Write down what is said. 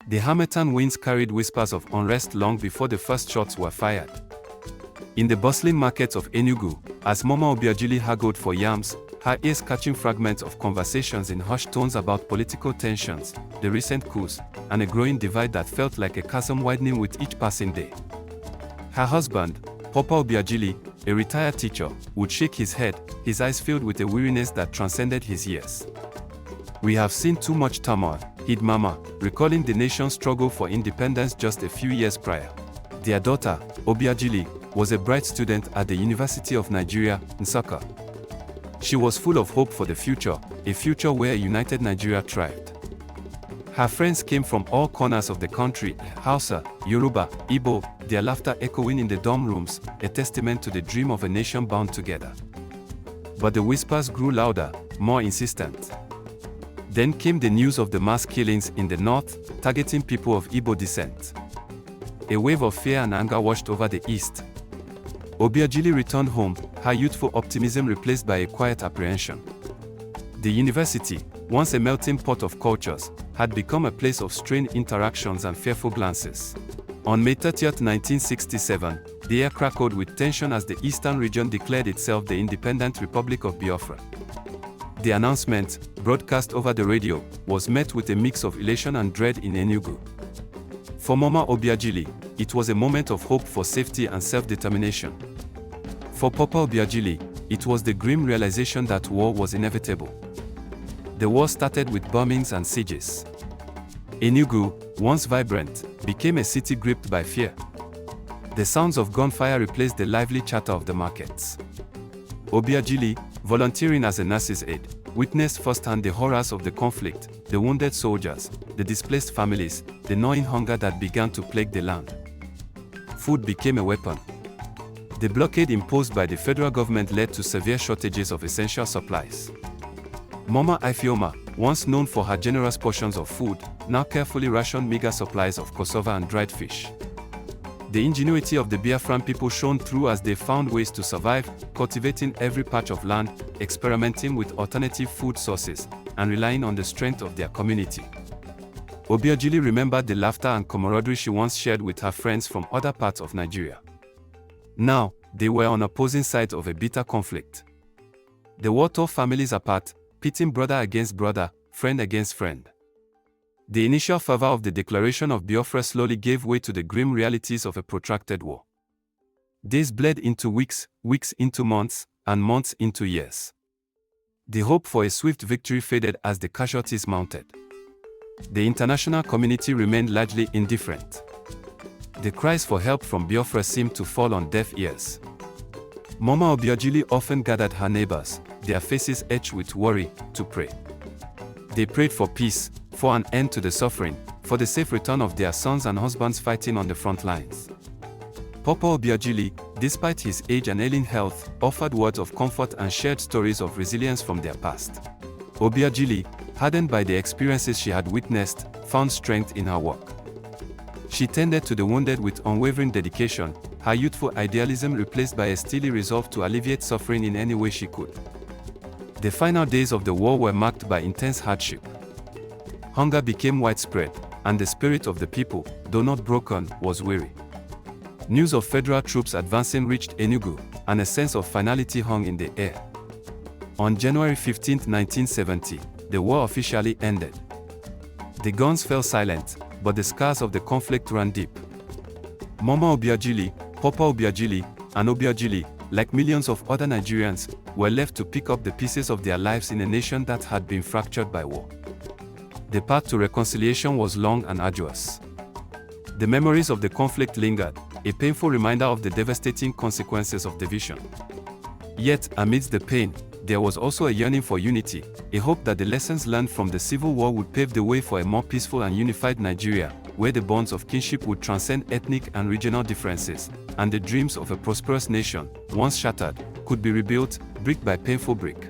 The harmattan winds carried whispers of unrest long before the first shots were fired. In the bustling markets of Enugu, as Mama Obiageli haggled for yams, her ears catching fragments of conversations in hushed tones about political tensions, the recent coups, and a growing divide that felt like a chasm widening with each passing day. Her husband, Papa Obiageli, a retired teacher, would shake his head, his eyes filled with a weariness that transcended his years. "We have seen too much turmoil," he'd murmur, recalling the nation's struggle for independence just a few years prior. Their daughter, Obiageli, was a bright student at the University of Nigeria, Nsukka. She was full of hope for the future, a future where a united Nigeria thrived. Her friends came from all corners of the country, Hausa, Yoruba, Igbo, their laughter echoing in the dorm rooms, a testament to the dream of a nation bound together. But the whispers grew louder, more insistent. Then came the news of the mass killings in the north, targeting people of Igbo descent. A wave of fear and anger washed over the east. Obiageli returned home, her youthful optimism replaced by a quiet apprehension. The university, once a melting pot of cultures, had become a place of strained interactions and fearful glances. On May 30, 1967, the air crackled with tension as the eastern region declared itself the independent Republic of Biafra. The announcement, broadcast over the radio, was met with a mix of elation and dread in Enugu. For Mama Obiageli, it was a moment of hope for safety and self-determination. For Papa Obiageli, it was the grim realization that war was inevitable. The war started with bombings and sieges. Enugu, once vibrant, became a city gripped by fear. The sounds of gunfire replaced the lively chatter of the markets. Obiageli, volunteering as a nurse's aide, witnessed firsthand the horrors of the conflict, the wounded soldiers, the displaced families, the gnawing hunger that began to plague the land. Food became a weapon. The blockade imposed by the federal government led to severe shortages of essential supplies. Mama Ifeoma, once known for her generous portions of food, now carefully rationed meager supplies of cassava and dried fish. The ingenuity of the Biafran people shone through as they found ways to survive, cultivating every patch of land, experimenting with alternative food sources, and relying on the strength of their community. Obiageli remembered the laughter and camaraderie she once shared with her friends from other parts of Nigeria. Now, they were on opposing sides of a bitter conflict. The war tore families apart, pitting brother against brother, friend against friend. The initial fervor of the declaration of Biafra slowly gave way to the grim realities of a protracted war. Days bled into weeks, weeks into months, and months into years. The hope for a swift victory faded as the casualties mounted. The international community remained largely indifferent. The cries for help from Biafra seemed to fall on deaf ears. Mama Obiageli often gathered her neighbors, their faces etched with worry, to pray. They prayed for peace, for an end to the suffering, for the safe return of their sons and husbands fighting on the front lines. Papa Obiageli, despite his age and ailing health, offered words of comfort and shared stories of resilience from their past. Obiageli, hardened by the experiences she had witnessed, found strength in her work. She tended to the wounded with unwavering dedication, her youthful idealism replaced by a steely resolve to alleviate suffering in any way she could. The final days of the war were marked by intense hardship. Hunger became widespread, and the spirit of the people, though not broken, was weary. News of federal troops advancing reached Enugu, and a sense of finality hung in the air. On January 15, 1970, the war officially ended. The guns fell silent, but the scars of the conflict ran deep. Mama Obiageli, Papa Obiageli, and Obiageli, like millions of other Nigerians, were left to pick up the pieces of their lives in a nation that had been fractured by war. The path to reconciliation was long and arduous. The memories of the conflict lingered, a painful reminder of the devastating consequences of division. Yet, amidst the pain, there was also a yearning for unity, a hope that the lessons learned from the Civil War would pave the way for a more peaceful and unified Nigeria, where the bonds of kinship would transcend ethnic and regional differences, and the dreams of a prosperous nation, once shattered, could be rebuilt, brick by painful brick.